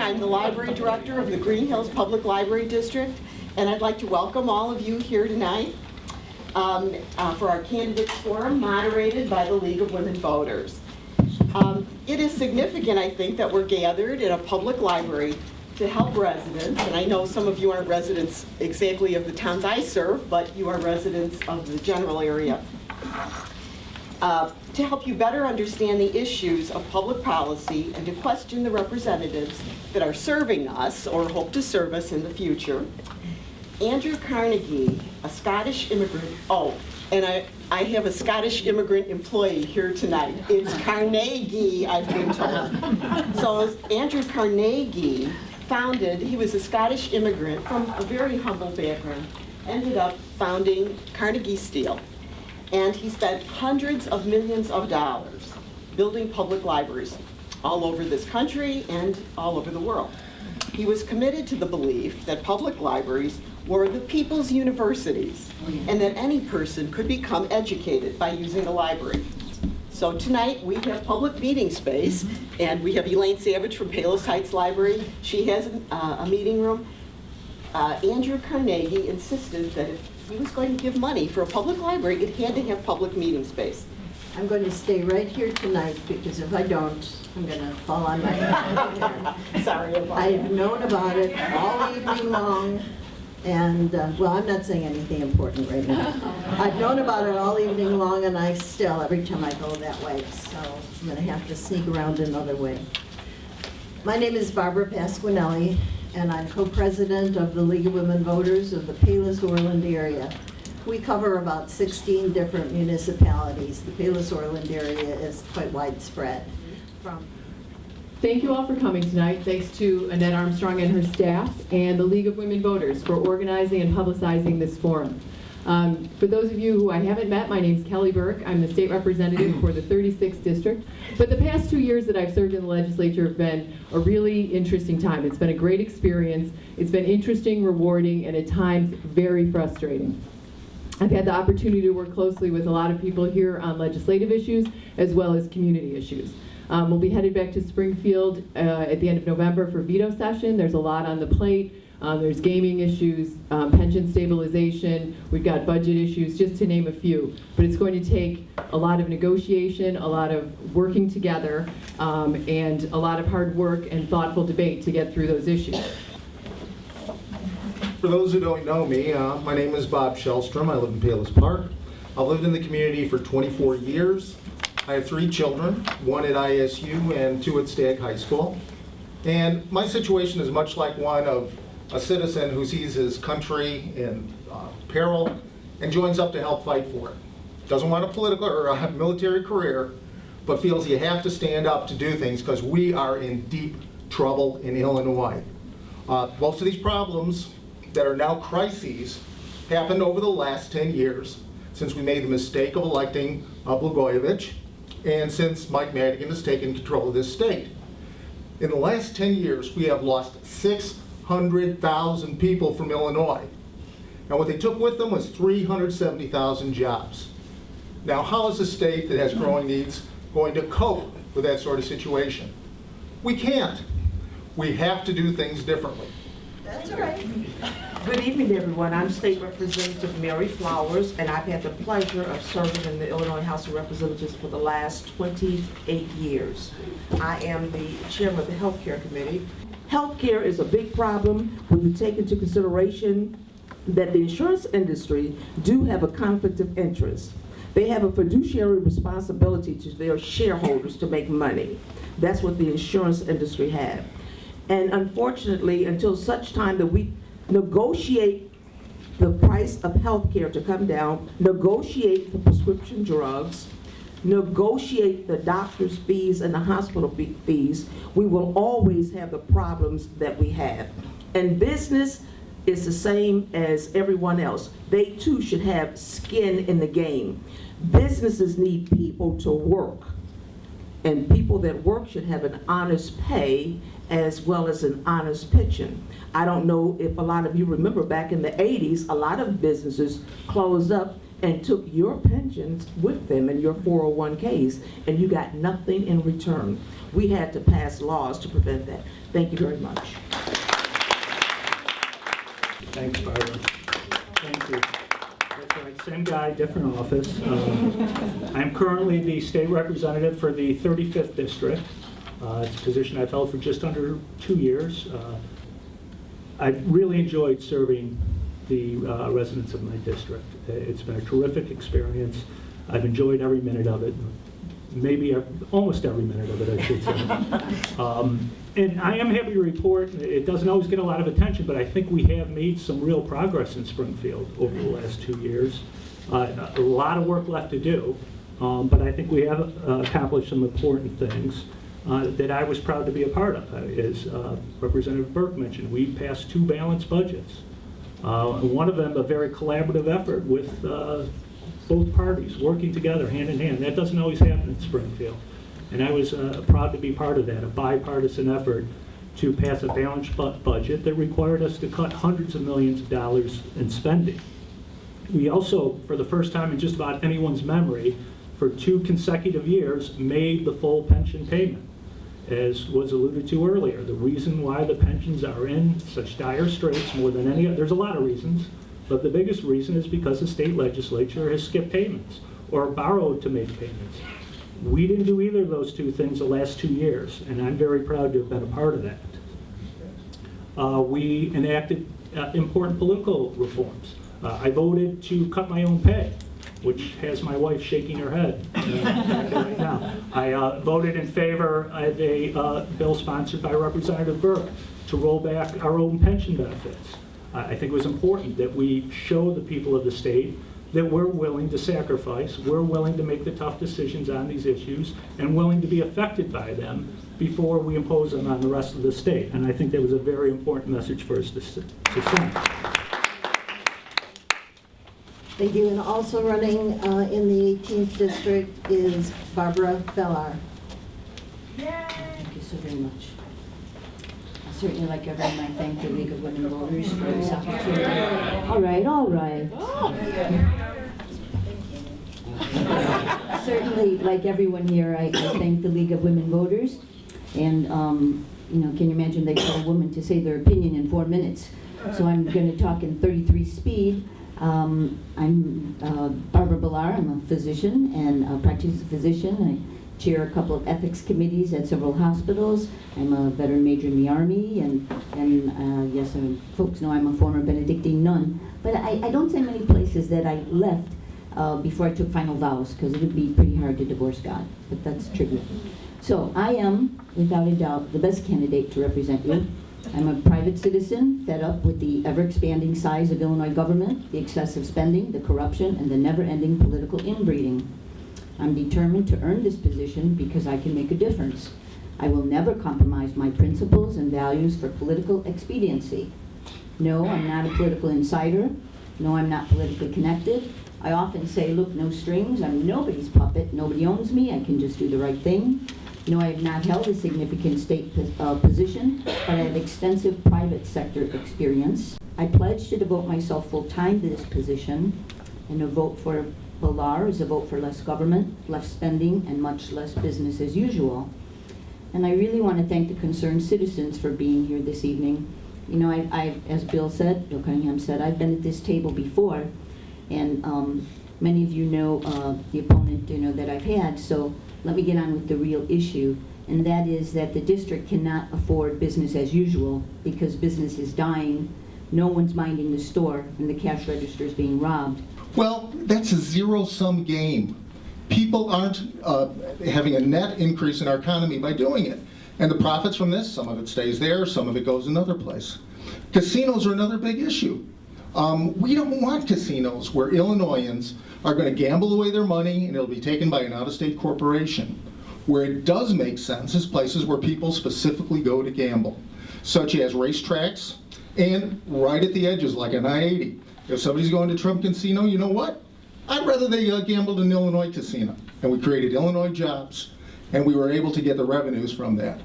I'm the Library Director of the Green Hills Public Library District, and I'd like to welcome all of you here tonight for our Candidates Forum, moderated by the League of Women Voters. It is significant, I think, that we're gathered in a public library to help residents, and I know some of you aren't residents exactly of the towns I serve, but you are residents of the general area. To help you better understand the issues of public policy and to question the representatives that are serving us or hope to serve us in the future. Andrew Carnegie, a Scottish immigrant, and I have a Scottish immigrant employee here tonight. It's Carnegie, I've been told. So Andrew Carnegie he was a Scottish immigrant from a very humble background, ended up founding Carnegie Steel. And he spent hundreds of millions of dollars building public libraries all over this country and all over the world. He was committed to the belief that public libraries were the people's universities and that any person could become educated by using a library. So tonight we have public meeting space, and we have Elaine Savage from Palos Heights Library. She has a meeting room. Andrew Carnegie insisted that if he was going to give money for a public library, it had to have public meeting space. I'm going to stay right here tonight because if I don't, I'm going to fall on my head. Sorry about that. I've known about it all evening long, and well, I'm not saying anything important right now. I've known about it all evening long, and I still, every time I go that way, so I'm going to have to sneak around another way. My name is Barbara Pasquinelli, and I'm co-president of the League of Women Voters of the Palos-Orland area. We cover about 16 different municipalities. The Palos-Orland area is quite widespread. Thank you all for coming tonight. Thanks to Annette Armstrong and her staff and the League of Women Voters for organizing and publicizing this forum. For those of you who I haven't met, my name is Kelly Burke. I'm the state representative for the 36th district. But the past 2 years that I've served in the legislature have been a really interesting time. It's been a great experience. It's been interesting, rewarding, and at times very frustrating. I've had the opportunity to work closely with a lot of people here on legislative issues as well as community issues. We'll be headed back to Springfield at the end of November for veto session. There's a lot on the plate. There's gaming issues, pension stabilization, we've got budget issues, just to name a few. But it's going to take a lot of negotiation, a lot of working together, and a lot of hard work and thoughtful debate to get through those issues. For those who don't know me, my name is Bob Shelstrom. I live in Palos Park. I've lived in the community for 24 years. I have 3 children, 1 at ISU and 2 at Stagg High School. And my situation is much like one of a citizen who sees his country in peril and joins up to help fight for it. Doesn't want a political or a military career, but feels you have to stand up to do things because we are in deep trouble in Illinois. Most of these problems that are now crises happened over the last 10 years since we made the mistake of electing Blagojevich and since Mike Madigan has taken control of this state. In the last 10 years, we have lost 600,000 people from Illinois. And what they took with them was 370,000 jobs. Now, how is a state that has growing needs going to cope with that sort of situation? We can't. We have to do things differently. That's all right. Good evening, everyone. I'm State Representative Mary Flowers, and I've had the pleasure of serving in the Illinois House of Representatives for the last 28 years. I am the chairman of the Healthcare Committee. Healthcare is a big problem when you take into consideration that the insurance industry do have a conflict of interest. They have a fiduciary responsibility to their shareholders to make money. That's what the insurance industry have. And unfortunately, until such time that we negotiate the price of health care to come down, negotiate the prescription drugs, negotiate the doctor's fees and the hospital fees, we will always have the problems that we have. And business is the same as everyone else. They too should have skin in the game. Businesses need people to work, and people that work should have an honest pay as well as an honest pension. I don't know if a lot of you remember back in the 80s, a lot of businesses closed up and took your pensions with them and your 401ks, and you got nothing in return. We had to pass laws to prevent that. Thank you very much. Thanks, Barbara. Thank you. That's right, same guy, different office. I'm currently the state representative for the 35th district. It's a position I've held for just under 2 years. I've really enjoyed serving the residents of my district. It's been a terrific experience. I've enjoyed every minute of it. Maybe almost every minute of it, I should say. And I am happy to report, it doesn't always get a lot of attention, but I think we have made some real progress in Springfield over the last 2 years. A lot of work left to do, but I think we have accomplished some important things that I was proud to be a part of. As Representative Burke mentioned, we passed 2 balanced budgets. One of them a very collaborative effort with both parties working together hand in hand. That doesn't always happen in Springfield. And I was proud to be part of that, a bipartisan effort to pass a balanced budget that required us to cut hundreds of millions of dollars in spending. We also, for the first time in just about anyone's memory, for 2 consecutive years, made the full pension payment. As was alluded to earlier, the reason why the pensions are in such dire straits more than any other, there's a lot of reasons, but the biggest reason is because the state legislature has skipped payments or borrowed to make payments. We didn't do either of those 2 things the last 2 years, and I'm very proud to have been a part of that. We enacted important political reforms. I voted to cut my own pay, which has my wife shaking her head right now. I voted in favor of a bill sponsored by Representative Burke to roll back our own pension benefits. I think it was important that we show the people of the state that we're willing to sacrifice, we're willing to make the tough decisions on these issues, and willing to be affected by them before we impose them on the rest of the state. And I think that was a very important message for us to send. Thank you. And also running in the 18th district is Barbara Bellar. Thank you so very much. I certainly, like everyone, I thank the League of Women Voters for this opportunity. All right, all right. Certainly, like everyone here, I thank the League of Women Voters. And, you know, can you imagine they tell a woman to say their opinion in 4 minutes? So I'm going to talk in 33 speed. I'm Barbara Bellar. I'm a physician and a practicing physician. I chair a couple of ethics committees at several hospitals. I'm a veteran major in the Army, and yes, folks know I'm a former Benedictine nun. But I don't say many places that I left before I took final vows, because it would be pretty hard to divorce God, but that's trivia. So I am, without a doubt, the best candidate to represent you. I'm a private citizen fed up with the ever-expanding size of Illinois government, the excessive spending, the corruption, and the never-ending political inbreeding. I'm determined to earn this position because I can make a difference. I will never compromise my principles and values for political expediency. No, I'm not a political insider. No, I'm not politically connected. I often say, look, no strings. I'm nobody's puppet. Nobody owns me. I can just do the right thing. No, I have not held a significant state position, but I have extensive private sector experience. I pledge to devote myself full-time to this position, and a vote for Bellar is a vote for less government, less spending, and much less business as usual. And I really want to thank the concerned citizens for being here this evening. You know, as Bill Cunningham said, I've been at this table before, and many of you know the opponent, you know, that I've had. So let me get on with the real issue, and that is that the district cannot afford business as usual because business is dying, no one's minding the store, and the cash register is being robbed. Well, that's a zero-sum game. People aren't having a net increase in our economy by doing it. And the profits from this, some of it stays there, some of it goes another place. Casinos are another big issue. We don't want casinos where Illinoisans are going to gamble away their money and it'll be taken by an out-of-state corporation. Where it does make sense is places where people specifically go to gamble, such as racetracks and right at the edges like an I-80. If somebody's going to Trump Casino, you know what? I'd rather they gambled in Illinois casino. And we created Illinois jobs, and we were able to get the revenues from that.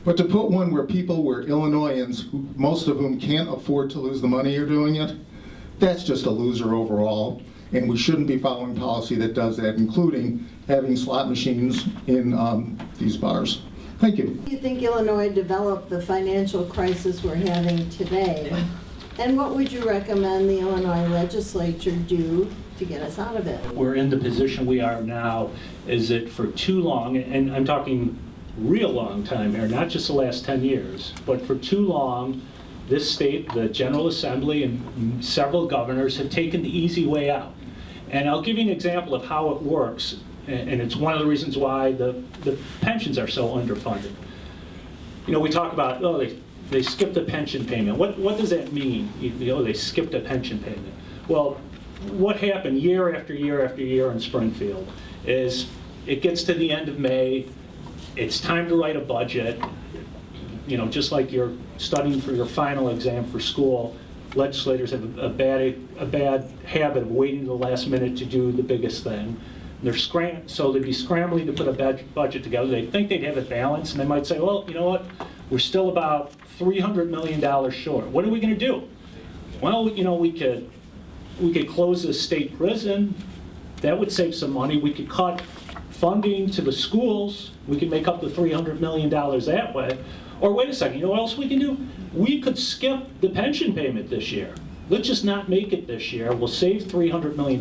But to put one where people were Illinoisans, most of whom can't afford to lose the money you're doing it, that's just a loser overall. and we shouldn't be following policy that does that, including having slot machines in these bars. Thank you. Do you think Illinois developed the financial crisis we're having today? And what would you recommend the Illinois legislature do to get us out of it? We're in the position we are now is that for too long, and I'm talking real long time here, not just the last 10 years, but for too long, this state, the General Assembly, and several governors have taken the easy way out. And I'll give you an example of how it works, and it's one of the reasons why the pensions are so underfunded. You know, we talk about, oh, they skipped the pension payment. What does that mean? They skipped a pension payment. Well, what happened year after year after year in Springfield is it gets to the end of May, it's time to write a budget. You know, just like you're studying for your final exam for school, legislators have a bad habit of waiting to the last minute to do the biggest thing. So they'd be scrambling to put a budget together. They think they'd have it balanced, and they might say, well, you know what? We're still about $300 million short. What are we going to do? Well, you know, we could close the state prison. That would save some money. We could cut funding to the schools. We could make up the $300 million that way. Or wait a second, you know what else we can do? We could skip the pension payment this year. Let's just not make it this year. We'll save $300 million.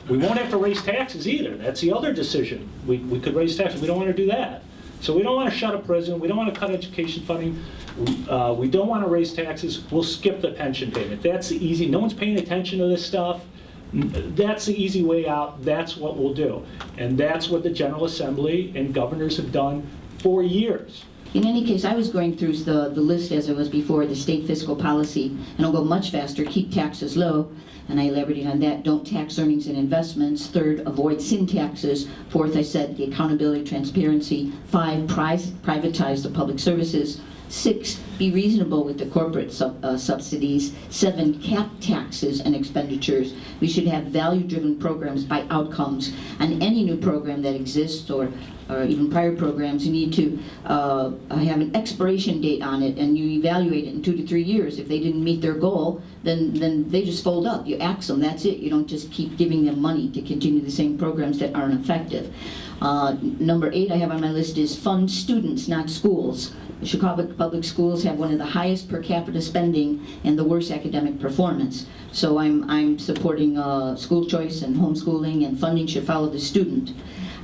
We won't have to raise taxes either. That's the other decision. We could raise taxes. We don't want to do that. So we don't want to shut a prison. We don't want to cut education funding. We don't want to raise taxes. We'll skip the pension payment. That's the easy. No one's paying attention to this stuff. That's the easy way out. That's what we'll do. And that's what the General Assembly and governors have done for years. In any case, I was going through the list as it was before, the state fiscal policy, and I'll go much faster. Keep taxes low, and I elaborated on that. Don't tax earnings and investments. 3rd, avoid sin taxes. 4th, I said the accountability, transparency. 5, privatize the public services. 6, be reasonable with the corporate subsidies. 7, cap taxes and expenditures. We should have value-driven programs by outcomes. On any new program that exists, or even prior programs, you need to have an expiration date on it, and you evaluate it in 2 to 3 years. If they didn't meet their goal, then they just fold up. You axe them, that's it. You don't just keep giving them money to continue the same programs that aren't effective. Number 8 I have on my list is fund students, not schools. The Chicago Public Schools have one of the highest per capita spending and the worst academic performance. So I'm supporting school choice and homeschooling, and funding should follow the student.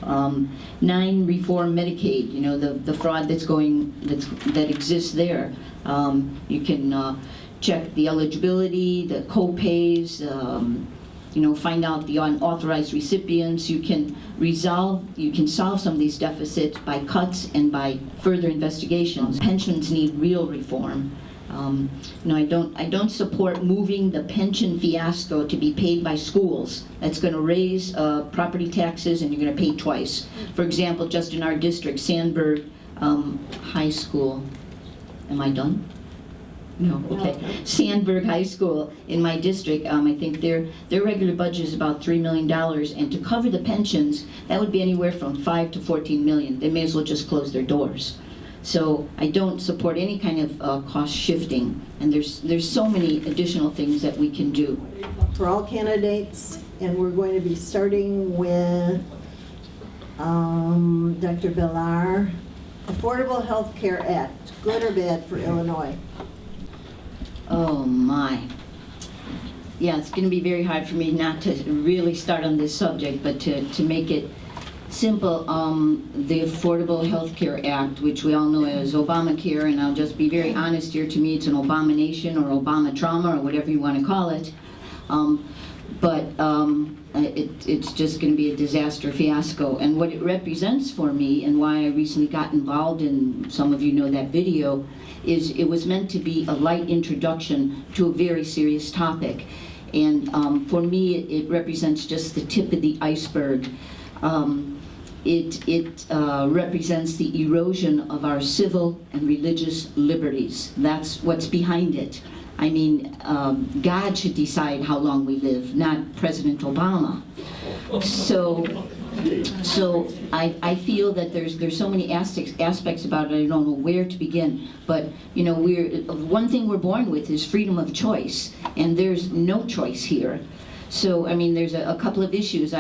9, reform Medicaid. You know, the fraud that exists there. You can check the eligibility, the co-pays, you know, find out the unauthorized recipients. You can solve some of these deficits by cuts and by further investigations. Pensions need real reform. You know, I don't support moving the pension fiasco to be paid by schools. That's going to raise property taxes, and you're going to pay twice. For example, just in our district, Sandburg High School. Am I done? No, okay. Sandburg High School in my district, I think their regular budget is about $3 million, and to cover the pensions, that would be anywhere from $5 to $14 million. They may as well just close their doors. So I don't support any kind of cost shifting, and there's so many additional things that we can do. For all candidates, and we're going to be starting with Dr. Bellar. Affordable Health Care Act, good or bad for Illinois? Oh my. Yeah, it's going to be very hard for me not to really start on this subject, but to make it simple, the Affordable Health Care Act, which we all know as Obamacare, and I'll just be very honest here, to me it's an abomination or Obama trauma or whatever you want to call it. It's just going to be a disaster fiasco. And what it represents for me, and why I recently got involved in, some of you know that video, is it was meant to be a light introduction to a very serious topic. And for me, it represents just the tip of the iceberg. It represents the erosion of our civil and religious liberties. That's what's behind it. I mean, God should decide how long we live, not President Obama. So I feel that there's so many aspects about it. I don't know where to begin. But you know, one thing we're born with is freedom of choice, and there's no choice here. So, I mean, there's a couple of issues.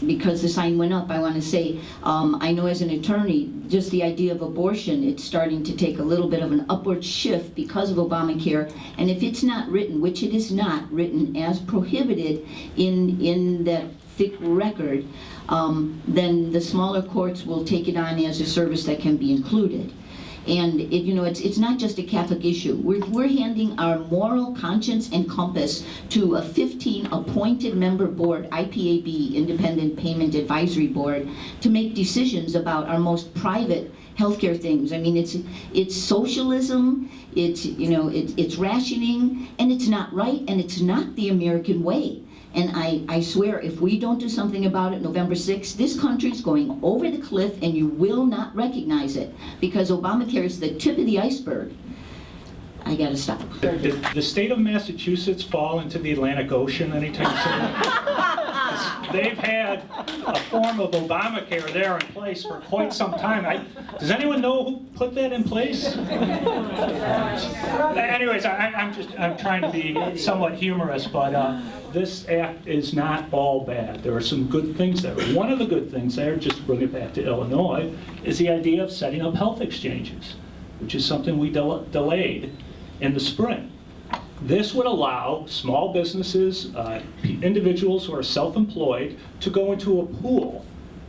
Because the sign went up, I want to say, I know as an attorney, just the idea of abortion, it's starting to take a little bit of an upward shift because of Obamacare. And if it's not written, which it is not written as prohibited in that thick record, then the smaller courts will take it on as a service that can be included. And it's not just a Catholic issue. We're handing our moral conscience and compass to a 15 appointed member board, IPAB, Independent Payment Advisory Board, to make decisions about our most private healthcare things. I mean, it's socialism, it's rationing, and it's not right, and it's not the American way. And I swear, if we don't do something about it November 6th, this country's going over the cliff and you will not recognize it. Because Obamacare is the tip of the iceberg. I gotta stop. The state of Massachusetts fall into the Atlantic Ocean anytime soon? They've had a form of Obamacare there in place for quite some time. Does anyone know who put that in place? Anyways, I'm trying to be somewhat humorous, but this act is not all bad. There are some good things there. One of the good things there, just to bring it back to Illinois, is the idea of setting up health exchanges, which is something we delayed in the spring. This would allow small businesses, individuals who are self-employed, to go into a pool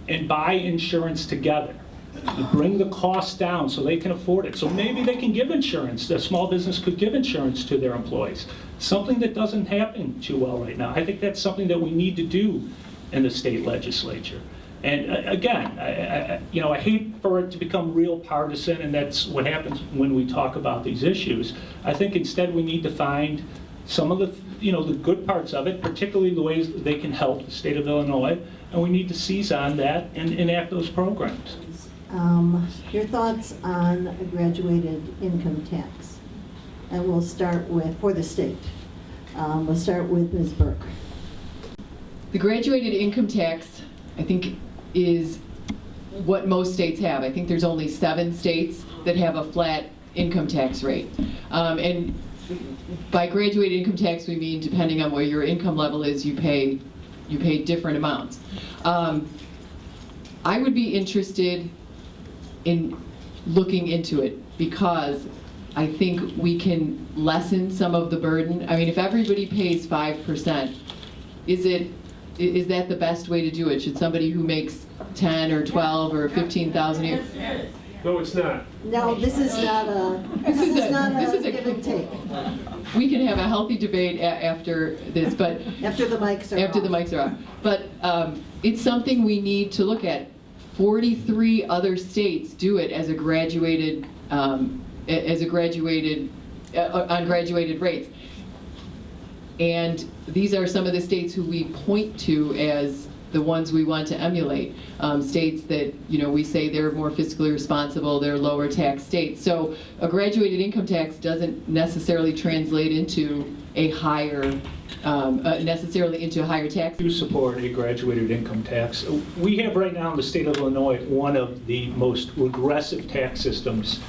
and buy insurance together, to bring the cost down so they can afford it. So maybe they can give insurance, the small business could give insurance to their employees, something that doesn't happen too well right now. I think that's something that we need to do in the state legislature. And again, I hate for it to become real partisan, and that's what happens when we talk about these issues. I think instead we need to find some of the, the good parts of it, particularly the ways that they can help the state of Illinois, and we need to seize on that and enact those programs. Your thoughts on a graduated income tax? And we'll start with, for the state, we'll start with Ms. Burke. The graduated income tax, I think, is what most states have. I think there's only 7 states that have a flat income tax rate. And by graduated income tax, we mean depending on where your income level is, you pay different amounts. I would be interested in looking into it because I think we can lessen some of the burden. I mean, if everybody pays 5%, is that the best way to do it? Should somebody who makes 10 or 12 or 15,000 a year? No, it's not. No, this is not a give and take. We can have a healthy debate after this, but After the mics are off. But it's something we need to look at. 43 other states do it as a graduated, on graduated rates. And these are some of the states who we point to as the ones we want to emulate. States that, we say they're more fiscally responsible, they're lower tax states. So a graduated income tax doesn't necessarily translate into a higher, tax. To support a graduated income tax. We have right now in the state of Illinois one of the most regressive tax systems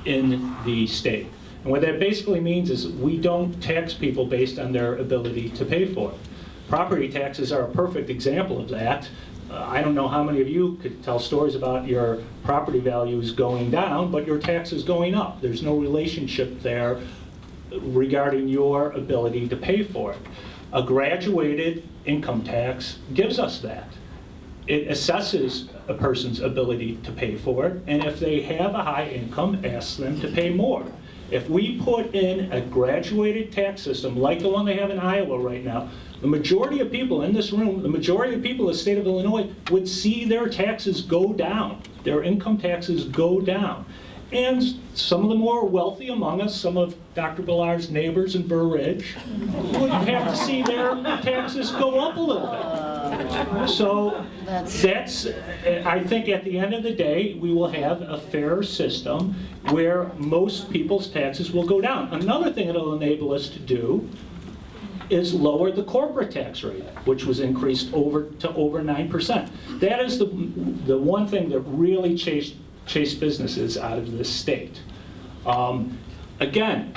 in the state. And what that basically means is we don't tax people based on their ability to pay for it. Property taxes are a perfect example of that. I don't know how many of you could tell stories about your property values going down, but your taxes going up. There's no relationship there regarding your ability to pay for it. A graduated income tax gives us that. It assesses a person's ability to pay for it, and if they have a high income, asks them to pay more. If we put in a graduated tax system like the one they have in Iowa right now, the majority of people in this room, the majority of people in the state of Illinois would see their taxes go down, their income taxes go down. And some of the more wealthy among us, some of Dr. Bellar's neighbors in Burr Ridge, would have to see their taxes go up a little bit. So that's, I think at the end of the day, we will have a fairer system where most people's taxes will go down. Another thing it'll enable us to do is lower the corporate tax rate, which was increased to over 9%. That is the one thing that really chased businesses out of this state. Again,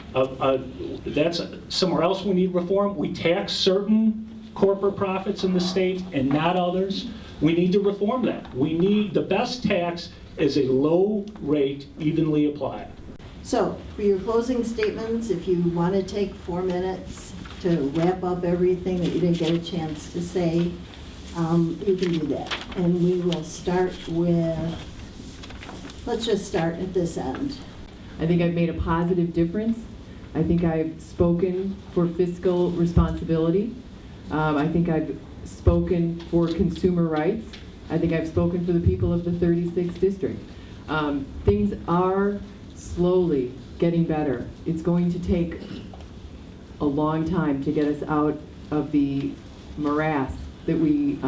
that's somewhere else we need reform. We tax certain corporate profits in the state and not others. We need to reform that. We need, the best tax is a low rate, evenly applied. So, for your closing statements, if you want to take 4 minutes to wrap up everything that you didn't get a chance to say, you can do that. And we will start with, let's just start at this end. I think I've made a positive difference. I think I've spoken for fiscal responsibility. I think I've spoken for consumer rights. I think I've spoken for the people of the 36th district. Things are slowly getting better. It's going to take a long time to get us out of the morass that we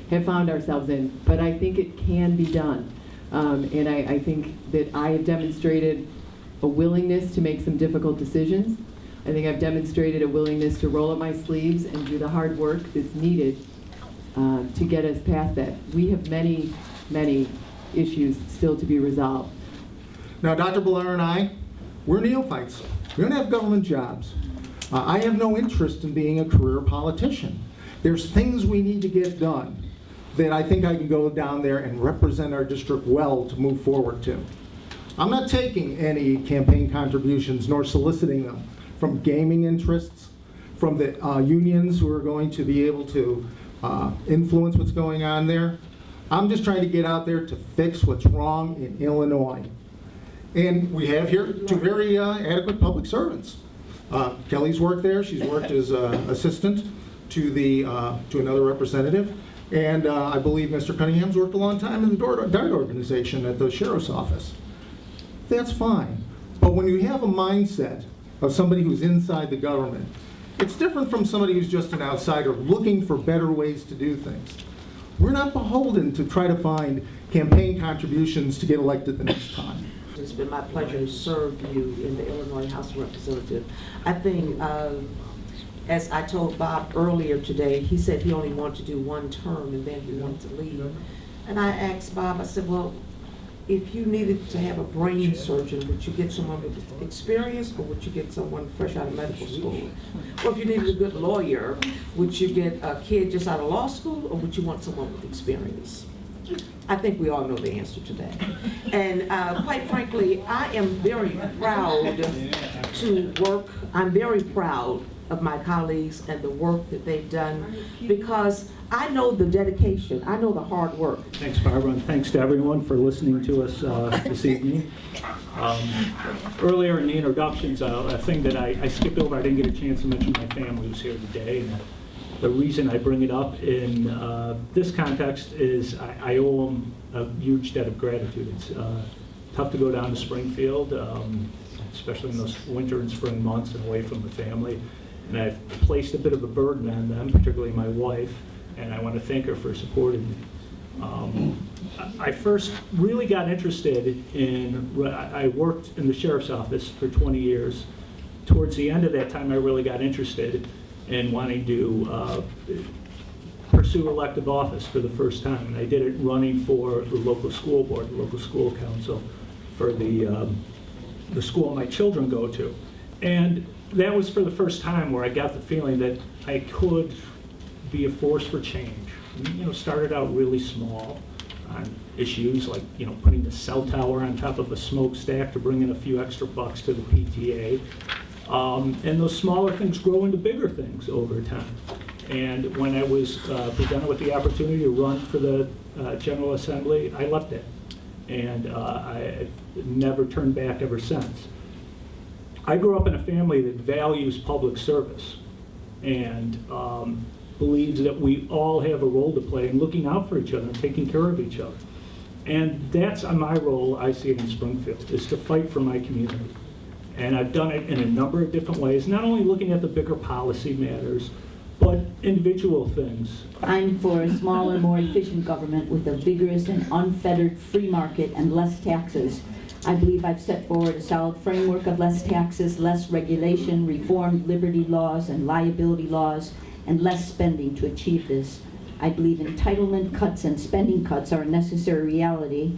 have found ourselves in, but I think it can be done. And I think that I have demonstrated a willingness to make some difficult decisions. I think I've demonstrated a willingness to roll up my sleeves and do the hard work that's needed to get us past that. We have many, many issues still to be resolved. Now, Dr. Bellar and I, we're neophytes. We don't have government jobs. I have no interest in being a career politician. There's things we need to get done that I think I can go down there and represent our district well to move forward to. I'm not taking any campaign contributions nor soliciting them from gaming interests, from the unions who are going to be able to influence what's going on there. I'm just trying to get out there to fix what's wrong in Illinois. And we have here two very adequate public servants. Kelly's worked there. She's worked as assistant to another representative. And I believe Mr. Cunningham's worked a long time in the DART organization at the sheriff's office. That's fine. But when you have a mindset of somebody who's inside the government, it's different from somebody who's just an outsider looking for better ways to do things. We're not beholden to try to find campaign contributions to get elected the next time. It's been my pleasure to serve you in the Illinois House of Representatives. I think, as I told Bob earlier today, he said he only wanted to do one term and then he wanted to leave. And I asked Bob, I said, well, if you needed to have a brain surgeon, would you get someone with experience or would you get someone fresh out of medical school? Or if you needed a good lawyer, would you get a kid just out of law school or would you want someone with experience? I think we all know the answer to that. And quite frankly, I am very proud to work. I'm very proud of my colleagues and the work that they've done because I know the dedication, I know the hard work. Thanks, Barbara, and thanks to everyone for listening to us this evening. Earlier in the introductions, a thing that I skipped over, I didn't get a chance to mention my family who's here today. And the reason I bring it up in this context is I owe them a huge debt of gratitude. It's tough to go down to Springfield, especially in those winter and spring months and away from the family. And I've placed a bit of a burden on them, particularly my wife, and I want to thank her for supporting me. I first really got interested in, I worked in the sheriff's office for 20 years. Towards the end of that time, I really got interested in wanting to pursue elective office for the first time. And I did it running for the local school board, the local school council, for the school my children go to. And that was for the first time where I got the feeling that I could be a force for change. You know, started out really small on issues like, you know, putting the cell tower on top of a smokestack to bring in a few extra bucks to the PTA. And those smaller things grow into bigger things over time. And when I was presented with the opportunity to run for the General Assembly, I loved it. And I never turned back ever since. I grew up in a family that values public service and believes that we all have a role to play in looking out for each other and taking care of each other. And that's my role, I see it in Springfield, is to fight for my community. And I've done it in a number of different ways, not only looking at the bigger policy matters, but individual things. I'm for a smaller, more efficient government with a vigorous and unfettered free market and less taxes. I believe I've set forward a solid framework of less taxes, less regulation, reformed liberty laws and liability laws, and less spending to achieve this. I believe entitlement cuts and spending cuts are a necessary reality,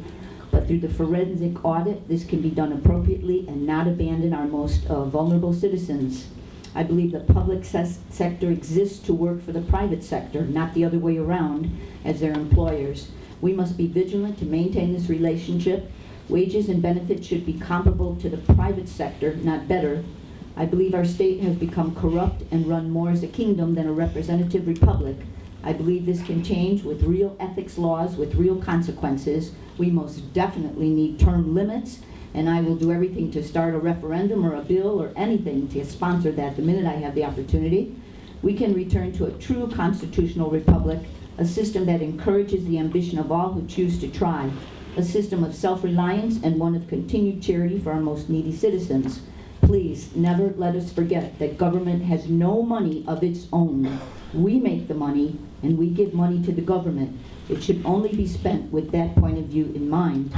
but through the forensic audit, this can be done appropriately and not abandon our most vulnerable citizens. I believe the public sector exists to work for the private sector, not the other way around as their employers. We must be vigilant to maintain this relationship. Wages and benefits should be comparable to the private sector, not better. I believe our state has become corrupt and run more as a kingdom than a representative republic. I believe this can change with real ethics laws, with real consequences. We most definitely need term limits, and I will do everything to start a referendum or a bill or anything to sponsor that the minute I have the opportunity. We can return to a true constitutional republic, a system that encourages the ambition of all who choose to try, a system of self-reliance and one of continued charity for our most needy citizens. Please never let us forget that government has no money of its own. We make the money and we give money to the government. It should only be spent with that point of view in mind.